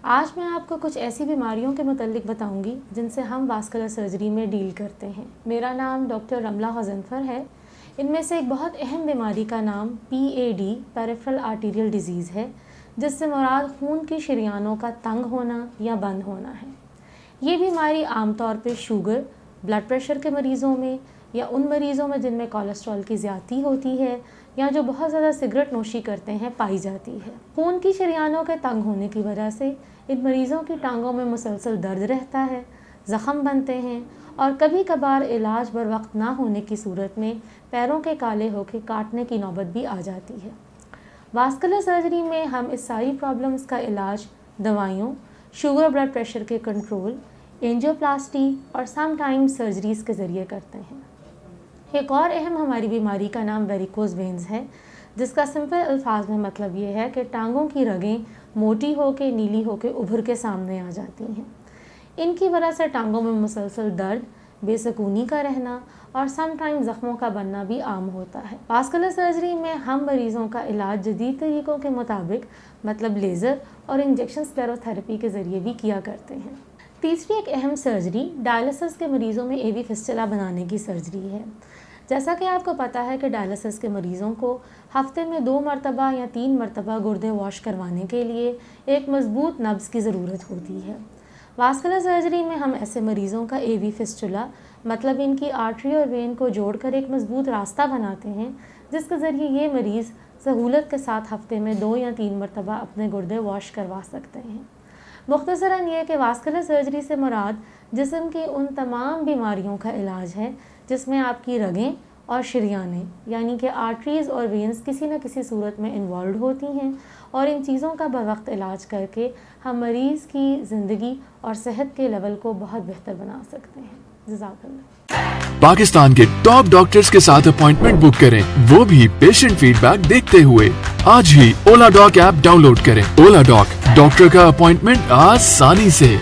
آج میں آپ کو کچھ ایسی بیماریوں کے متعلق بتاؤں گی جن سے ہم واسکولر سرجری میں ڈیل کرتے ہیں۔ میرا نام ڈاکٹر رملہ غضنفر ہے۔ ان میں سے ایک بہت اہم بیماری کا نام PAD پیریفرل آرٹیریل ڈیزیز ہے، جس سے مراد خون کی شریانوں کا تنگ ہونا یا بند ہونا ہے۔ یہ بیماری عام طور پہ شوگر، بلڈ پریشر کے مریضوں میں یا ان مریضوں میں جن میں کولیسٹرول کی زیادتی ہوتی ہے یا جو بہت زیادہ سگریٹ نوشی کرتے ہیں پائی جاتی ہے۔ خون کی شریانوں کے تنگ ہونے کی وجہ سے ان مریضوں کی ٹانگوں میں مسلسل درد رہتا ہے، زخم بنتے ہیں اور کبھی کبھار علاج بر وقت نہ ہونے کی صورت میں پیروں کے کالے ہو کے کاٹنے کی نوبت بھی آ جاتی ہے۔ واسکولر سرجری میں ہم اس ساری پرابلمز کا علاج دوائیوں، شوگر بلڈ پریشر کے کنٹرول، اینجیوپلاسٹی اور سم ٹائم سرجریز کے ذریعے کرتے ہیں۔ ایک اور اہم ہماری بیماری کا نام ویریکوز وینز ہے، جس کا سمپل الفاظ میں مطلب یہ ہے کہ ٹانگوں کی رگیں موٹی ہو کے نیلی ہو کے ابھر کے سامنے آ جاتی ہیں۔ ان کی وجہ سے ٹانگوں میں مسلسل درد، بے سکونی کا رہنا اور سم ٹائم زخموں کا بننا بھی عام ہوتا ہے۔ واسکولر سرجری میں ہم مریضوں کا علاج جدید طریقوں کے مطابق مطلب لیزر اور انجیکشن سکلیروتھراپی کے ذریعے بھی کیا کرتے ہیں۔ تیسری ایک اہم سرجری ڈائلسس کے مریضوں میں AV فسٹولا بنانے کی سرجری ہے۔ جیسا کہ آپ کو پتہ ہے کہ ڈائلسس کے مریضوں کو ہفتے میں 2 مرتبہ یا 3 مرتبہ گردے واش کروانے کے لیے ایک مضبوط نبض کی ضرورت ہوتی ہے۔ واسکولر سرجری میں ہم ایسے مریضوں کا AV فسٹولا مطلب ان کی آرٹری اور وین کو جوڑ کر ایک مضبوط راستہ بناتے ہیں، جس کے ذریعے یہ مریض سہولت کے ساتھ ہفتے میں 2 یا 3 مرتبہ اپنے گردے واش کروا سکتے ہیں۔ مختصراً یہ کہ واسکولر سرجری سے مراد جسم کی ان تمام بیماریوں کا علاج ہے جس میں آپ کی رگیں اور شریانیں یعنی کہ آرٹریز اور وینز کسی نہ کسی صورت میں انوالوڈ ہوتی ہیں، اور ان چیزوں کا بروقت علاج کر کے ہم مریض کی زندگی اور صحت کے لیول کو بہت بہتر بنا سکتے ہیں۔ جزاک اللہ۔ پاکستان کے ٹاپ ڈاکٹرز کے ساتھ اپوائنٹمنٹ بک کریں، وہ بھی پیشنٹ فیڈ بیک دیکھتے ہوئے۔ آج ہی اولا ڈاک ایپ ڈاؤن لوڈ کریں۔ اولا ڈاک، ڈاکٹر کا اپوائنٹمنٹ آسانی سے۔